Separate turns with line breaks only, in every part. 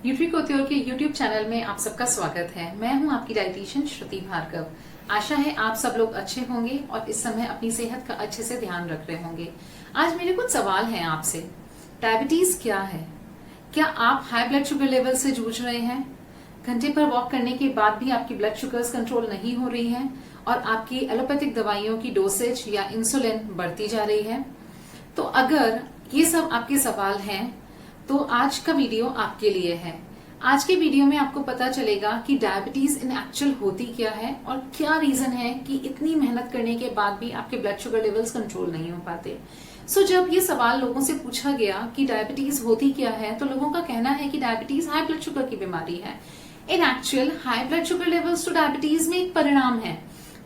न्यूट्रीकोत्योर के YouTube channel में आप सबका स्वागत है। मैं हूं आपकी डाइटिशियन श्रुति भार्गव। आशा है आप सब लोग अच्छे होंगे और इस समय अपनी सेहत का अच्छे से ध्यान रख रहे होंगे। आज मेरे कुछ सवाल हैं आपसे। डायबिटीज क्या है? क्या आप हाई ब्लड शुगर लेवल से जूझ रहे हैं? घंटे पर वॉक करने के बाद भी आपकी ब्लड शुगर्स कंट्रोल नहीं हो रही है और आपकी एलोपैथिक दवाइयों की डोसेज या इंसुलिन बढ़ती जा रही है? तो अगर ये सब आपके सवाल हैं तो आज का वीडियो आपके लिए है। आज के वीडियो में आपको पता चलेगा कि डायबिटीज इन एक्चुअल होती क्या है और क्या रीजन है कि इतनी मेहनत करने के बाद भी आपके ब्लड शुगर लेवल्स कंट्रोल नहीं हो पाते। जब ये सवाल लोगों से पूछा गया कि डायबिटीज होती क्या है, तो लोगों का कहना है कि डायबिटीज हाई ब्लड शुगर की बीमारी है। इन actual high blood sugar levels तो डायबिटीज में एक परिणाम है।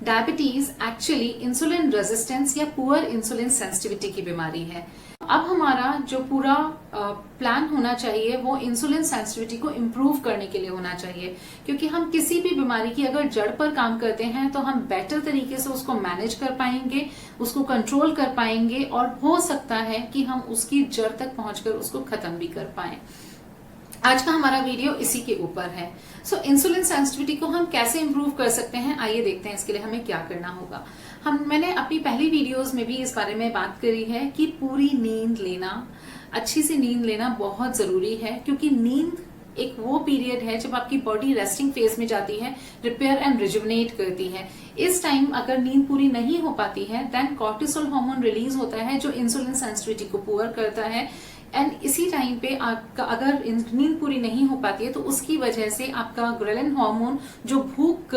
डायबिटीज एक्चुअली इंसुलिन रेजिस्टेंस या पुअर इंसुलिन सेंसिटिविटी की बीमारी है। अब हमारा जो पूरा प्लान होना चाहिए वो इंसुलिन सेंसिटिविटी को इम्प्रूव करने के लिए होना चाहिए, क्योंकि हम किसी भी बीमारी की अगर जड़ पर काम करते हैं तो हम बेटर तरीके से उसको मैनेज कर पाएंगे, उसको कंट्रोल कर पाएंगे और हो सकता है कि हम उसकी जड़ तक पहुंचकर उसको खत्म भी कर पाएं। आज का हमारा वीडियो इसी के ऊपर है। इंसुलिन सेंसिटिविटी को हम कैसे इंप्रूव कर सकते हैं, आइए देखते हैं इसके लिए हमें क्या करना होगा। मैंने अपनी पहली वीडियोस में भी इस बारे में बात करी है कि पूरी नींद लेना, अच्छी सी नींद लेना बहुत जरूरी है, क्योंकि नींद एक वो पीरियड है जब आपकी बॉडी रेस्टिंग फेज में जाती है, रिपेयर एंड रिजुवनेट करती है। इस टाइम अगर नींद पूरी नहीं हो पाती है देन कॉर्टिसोल हार्मोन रिलीज होता है जो इंसुलिन सेंसिटिविटी को पुअर करता है। एंड इसी टाइम पे आपका अगर नींद पूरी नहीं हो पाती है तो उसकी वजह से आपका ग्रेलिन हार्मोन जो भूख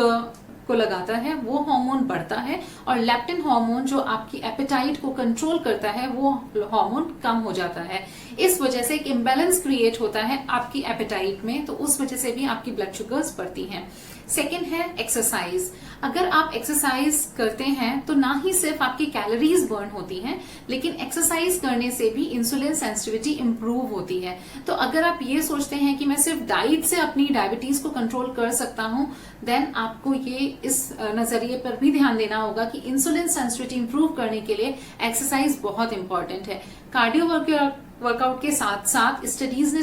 को लगाता है वो हार्मोन बढ़ता है और लेप्टिन हार्मोन जो आपकी एपेटाइट को कंट्रोल करता है वो हार्मोन कम हो जाता है। इस वजह से एक इम्बैलेंस क्रिएट होता है आपकी एपेटाइट में, तो उस वजह से भी आपकी ब्लड शुगर्स बढ़ती हैं। सेकेंड है एक्सरसाइज। अगर आप एक्सरसाइज करते हैं तो ना ही सिर्फ आपकी कैलोरीज बर्न होती हैं, लेकिन एक्सरसाइज करने से भी इंसुलिन सेंसिटिविटी इंप्रूव होती है। तो अगर आप ये सोचते हैं कि मैं सिर्फ डाइट से अपनी डायबिटीज को कंट्रोल कर सकता हूं, देन आपको ये इस नजरिए पर भी ध्यान देना होगा कि इंसुलिन सेंसिटिविटी इंप्रूव करने के लिए एक्सरसाइज बहुत इंपॉर्टेंट है। कार्डियो वर्कआउट के साथ साथ स्टडीज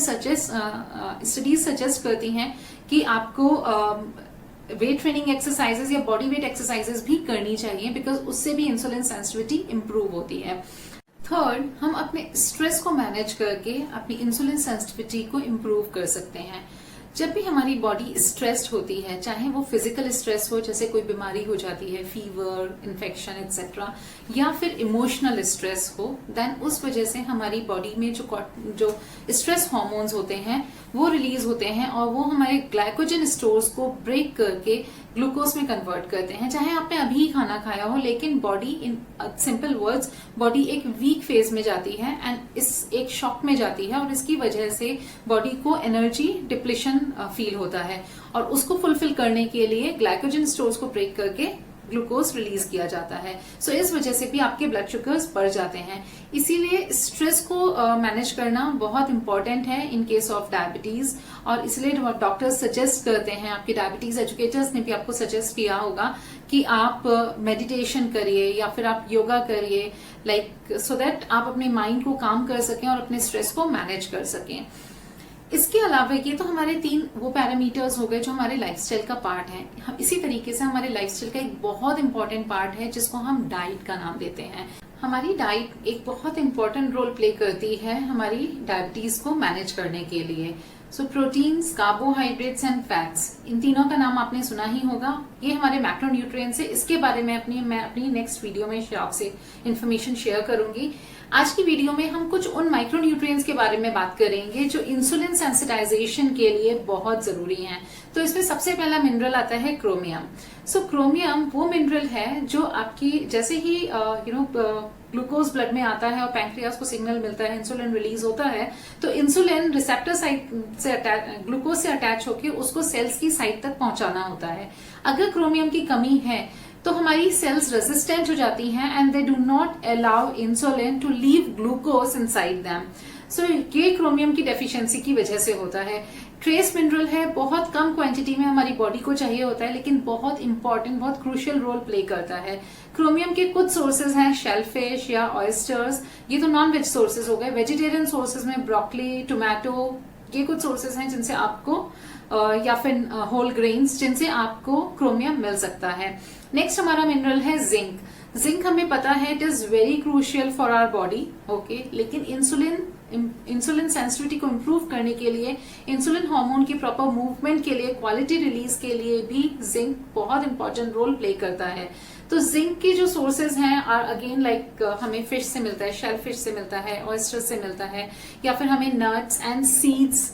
सजेस्ट करती हैं कि आपको वेट ट्रेनिंग एक्सरसाइजेस या बॉडी वेट एक्सरसाइजेस भी करनी चाहिए, बिकॉज उससे भी इंसुलिन सेंसिटिविटी इंप्रूव होती है। थर्ड, हम अपने स्ट्रेस को मैनेज करके अपनी इंसुलिन सेंसिटिविटी को इंप्रूव कर सकते हैं। जब भी हमारी बॉडी स्ट्रेस्ड होती है, चाहे वो फिजिकल स्ट्रेस हो जैसे कोई बीमारी हो जाती है, फीवर, इन्फेक्शन एक्सेट्रा, या फिर इमोशनल स्ट्रेस हो, देन उस वजह से हमारी बॉडी में जो स्ट्रेस हार्मोन्स होते हैं वो रिलीज होते हैं और वो हमारे ग्लाइकोजन स्टोर्स को ब्रेक करके ग्लूकोज में कन्वर्ट करते हैं। चाहे आपने अभी खाना खाया हो, लेकिन body, in simple words, body एक वीक फेज में जाती है एंड इस एक शॉक में जाती है और इसकी वजह से बॉडी को एनर्जी डिप्लीशन फील होता है और उसको फुलफिल करने के लिए ग्लाइकोजन स्टोर्स को ब्रेक करके ग्लूकोज रिलीज किया जाता है। इस वजह से भी आपके ब्लड शुगर्स बढ़ जाते हैं। इसीलिए स्ट्रेस को मैनेज करना बहुत इंपॉर्टेंट है इन केस ऑफ डायबिटीज, और इसलिए डॉक्टर्स सजेस्ट करते हैं, आपके डायबिटीज एजुकेटर्स ने भी आपको सजेस्ट किया होगा कि आप मेडिटेशन करिए या फिर आप योगा करिए, सो दैट आप अपने माइंड को काम कर सकें और अपने स्ट्रेस को मैनेज कर सकें। इसके अलावा ये तो हमारे 3 वो पैरामीटर्स हो गए जो हमारे लाइफस्टाइल का पार्ट है। हम इसी तरीके से हमारे लाइफस्टाइल का एक बहुत इंपॉर्टेंट पार्ट है जिसको हम डाइट का नाम देते हैं। हमारी डाइट एक बहुत इंपॉर्टेंट रोल प्ले करती है हमारी डायबिटीज को मैनेज करने के लिए। प्रोटीन्स, कार्बोहाइड्रेट्स एंड फैट्स, इन तीनों का नाम आपने सुना ही होगा। ये हमारे मैक्रोन्यूट्रिएंट्स है। इसके बारे में मैं अपनी नेक्स्ट वीडियो में आपसे इन्फॉर्मेशन शेयर करूंगी। आज की वीडियो में हम कुछ उन माइक्रोन्यूट्रिएंट्स के बारे में बात करेंगे जो इंसुलिन सेंसिटाइजेशन के लिए बहुत जरूरी हैं। तो इसमें सबसे पहला मिनरल आता है क्रोमियम। क्रोमियम वो मिनरल है जो आपकी जैसे ही ग्लूकोज ब्लड में आता है और पैंक्रियास को सिग्नल मिलता है, इंसुलिन रिलीज होता है, तो इंसुलिन रिसेप्टर साइट से ग्लूकोज से अटैच होकर उसको सेल्स की साइट तक पहुंचाना होता है। अगर क्रोमियम की कमी है तो हमारी सेल्स रेजिस्टेंट हो जाती हैं and they do not allow insulin to leave glucose inside them. ये क्रोमियम की डेफिशिएंसी की वजह से होता है। ट्रेस मिनरल है, बहुत कम क्वांटिटी में हमारी बॉडी को चाहिए होता है, लेकिन बहुत इंपॉर्टेंट, बहुत क्रूशियल रोल प्ले करता है। क्रोमियम के कुछ सोर्सेज हैं, शेलफिश या ऑयस्टर्स, ये तो नॉन वेज सोर्सेज हो गए। वेजिटेरियन सोर्सेज में ब्रोकली, टोमेटो, ये कुछ सोर्सेज हैं जिनसे आपको या फिर होल ग्रेन्स जिनसे आपको क्रोमियम मिल सकता है। नेक्स्ट हमारा मिनरल है जिंक। जिंक हमें पता है it is very crucial for our body, okay, लेकिन इंसुलिन सेंसिटिविटी को इम्प्रूव करने के लिए, इंसुलिन हार्मोन की प्रॉपर मूवमेंट के लिए, क्वालिटी रिलीज के लिए भी जिंक बहुत इंपॉर्टेंट रोल प्ले करता है। तो जिंक के जो सोर्सेज हैं आर अगेन लाइक हमें फिश से मिलता है, शेल फिश से मिलता है, ऑयस्टर से मिलता है, या फिर हमें नट्स एंड सीड्स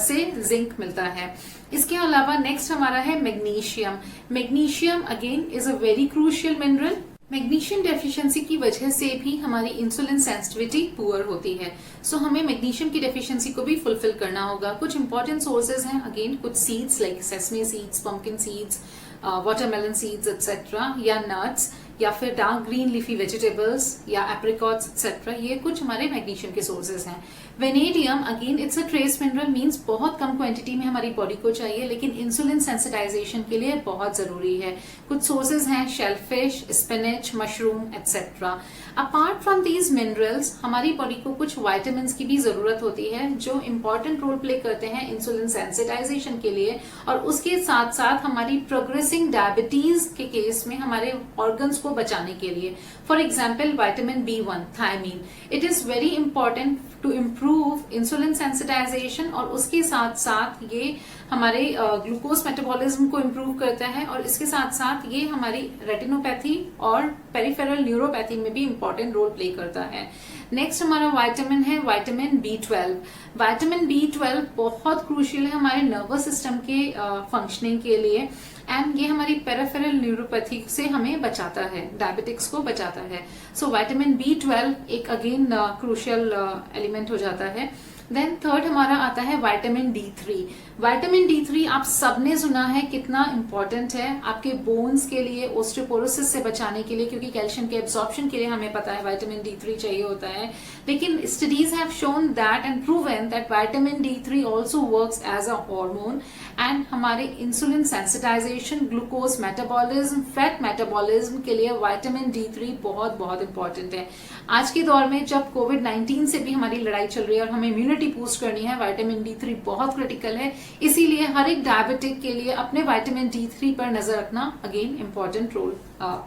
से जिंक मिलता है। इसके अलावा नेक्स्ट हमारा है magnesium. Magnesium again is a very crucial mineral. Magnesium deficiency की वजह से भी हमारी इंसुलिन सेंसिटिविटी पुअर होती है। सो हमें मैग्नीशियम की डेफिशिएंसी को भी फुलफिल करना होगा। कुछ इंपॉर्टेंट सोर्सेज हैं अगेन, कुछ seeds like sesame seeds, pumpkin seeds, watermelon seeds etcetera, या नट्स, या फिर डार्क ग्रीन लीफी वेजिटेबल्स या एप्रिकॉट्स एक्सेट्रा, ये कुछ हमारे मैग्नीशियम के सोर्सेज हैं। Vanadium again it's a trace mineral, means बहुत कम क्वांटिटी में हमारी बॉडी को चाहिए, लेकिन इंसुलिन सेंसिटाइजेशन के लिए बहुत जरूरी है। कुछ सोर्सेज हैं shellfish, spinach, mushroom etcetera. Apart from these minerals हमारी बॉडी को कुछ वाइटामिन की भी जरूरत होती है जो इंपॉर्टेंट रोल प्ले करते हैं इंसुलिन सेंसिटाइजेशन के लिए, और उसके साथ साथ हमारी प्रोग्रेसिंग डायबिटीज के केस में हमारे ऑर्गन्स को बचाने के लिए। For example vitamin B1 thiamine, it is very important to improve insulin sensitisation, और उसके साथ साथ ये हमारे ग्लूकोज मेटाबॉलिज्म को इम्प्रूव करता है, और इसके साथ साथ ये हमारी रेटिनोपैथी और पेरिफेरल न्यूरोपैथी में भी इंपॉर्टेंट रोल प्ले करता है। नेक्स्ट हमारा विटामिन है विटामिन B12। विटामिन B12 बहुत क्रूशियल है हमारे नर्वस सिस्टम के फंक्शनिंग के लिए, एंड ये हमारी पेरिफेरल न्यूरोपैथी से हमें बचाता है, डायबिटिक्स को बचाता है। सो विटामिन B12 एक अगेन क्रूशियल एलिमेंट हो जाता है। देन थर्ड हमारा आता है विटामिन D3। विटामिन D3 आप सबने सुना है कितना इंपॉर्टेंट है आपके बोन्स के लिए, ऑस्टियोपोरोसिस से बचाने के लिए, क्योंकि कैल्शियम के एब्सॉर्प्शन के लिए हमें पता है विटामिन D3 चाहिए होता है। लेकिन studies have shown that and proven that vitamin D3 also works as a hormone, and हमारे insulin sensitisation, glucose metabolism, fat metabolism के लिए विटामिन D3 बहुत बहुत इंपॉर्टेंट है। आज के दौर में जब कोविड-19 से भी हमारी लड़ाई चल रही है और हमें इम्यूनिटी बूस्ट करनी है, विटामिन D3 बहुत क्रिटिकल है। इसीलिए हर एक डायबिटिक के लिए अपने विटामिन D3 पर नजर रखना अगेन इंपॉर्टेंट रोल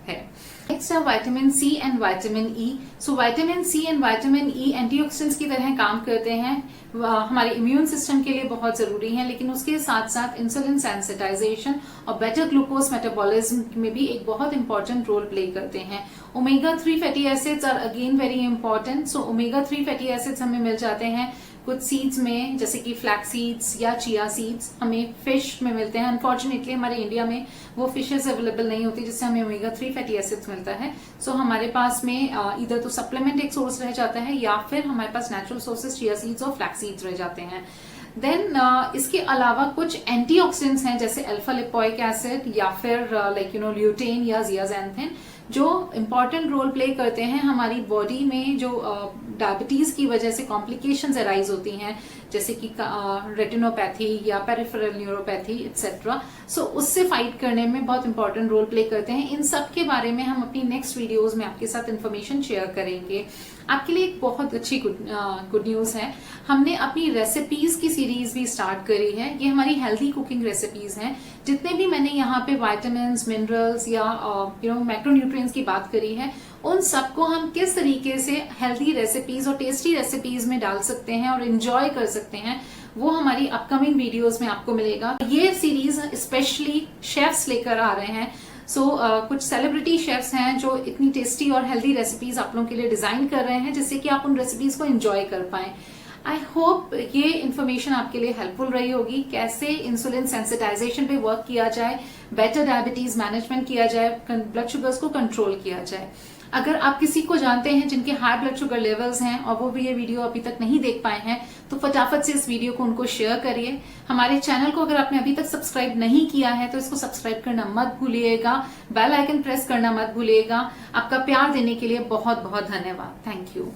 है। नेक्स्ट है vitamin C and vitamin E। So vitamin C and vitamin E antioxidants की तरह काम करते हैं, हमारे इम्यून सिस्टम के लिए बहुत जरूरी है, लेकिन उसके साथ साथ इंसुलिन सेंसिटाइजेशन और बेटर ग्लूकोज मेटाबॉलिज्म में भी एक बहुत इंपॉर्टेंट रोल प्ले करते हैं। Omega 3 fatty acids are again very important. So omega 3 fatty acids हमें मिल जाते हैं कुछ सीड्स में, जैसे कि फ्लैक्स सीड्स या चिया सीड्स, हमें फिश में मिलते हैं। अनफॉर्चुनेटली हमारे इंडिया में वो फिशेस अवेलेबल नहीं होती जिससे हमें ओमेगा 3 फैटी एसिड्स मिलता है। सो हमारे पास में इधर तो सप्लीमेंट एक सोर्स रह जाता है, या फिर हमारे पास नेचुरल सोर्सेज चिया सीड्स और फ्लैक्स सीड्स रह जाते हैं। देन इसके अलावा कुछ एंटीऑक्सीडेंट्स हैं जैसे अल्फा लिपोइक एसिड या फिर ल्यूटेन या जियाजेंथिन, जो इंपॉर्टेंट रोल प्ले करते हैं हमारी बॉडी में जो डायबिटीज की वजह से कॉम्प्लिकेशंस अराइज होती हैं, जैसे कि रेटिनोपैथी या पेरिफेरल न्यूरोपैथी एक्सेट्रा। सो उससे फाइट करने में बहुत इंपॉर्टेंट रोल प्ले करते हैं। इन सब के बारे में हम अपनी नेक्स्ट वीडियोस में आपके साथ इन्फॉर्मेशन शेयर करेंगे। आपके लिए एक बहुत अच्छी गुड न्यूज है, हमने अपनी रेसिपीज की सीरीज भी स्टार्ट करी है। ये हमारी हेल्दी कुकिंग रेसिपीज हैं। जितने भी मैंने यहाँ पे विटामिन्स, मिनरल्स या मैक्रोन्यूट्रिएंट्स की बात करी है, उन सबको हम किस तरीके से हेल्दी रेसिपीज और टेस्टी रेसिपीज में डाल सकते हैं और एंजॉय कर सकते हैं, वो हमारी अपकमिंग वीडियोस में आपको मिलेगा। ये सीरीज स्पेशली शेफ्स लेकर आ रहे हैं। कुछ सेलिब्रिटी शेफ्स हैं जो इतनी टेस्टी और हेल्दी रेसिपीज आप लोगों के लिए डिजाइन कर रहे हैं, जिससे कि आप उन रेसिपीज को एंजॉय कर पाएं। आई होप ये इन्फॉर्मेशन आपके लिए हेल्पफुल रही होगी, कैसे इंसुलिन सेंसिटाइजेशन पे वर्क किया जाए, बेटर डायबिटीज मैनेजमेंट किया जाए, ब्लड शुगर्स को कंट्रोल किया जाए। अगर आप किसी को जानते हैं जिनके हाई ब्लड शुगर लेवल्स हैं और वो भी ये वीडियो अभी तक नहीं देख पाए हैं, तो फटाफट से इस वीडियो को उनको शेयर करिए। हमारे चैनल को अगर आपने अभी तक सब्सक्राइब नहीं किया है तो इसको सब्सक्राइब करना मत भूलिएगा, बेल आइकन प्रेस करना मत भूलिएगा। आपका प्यार देने के लिए बहुत बहुत धन्यवाद। Thank you.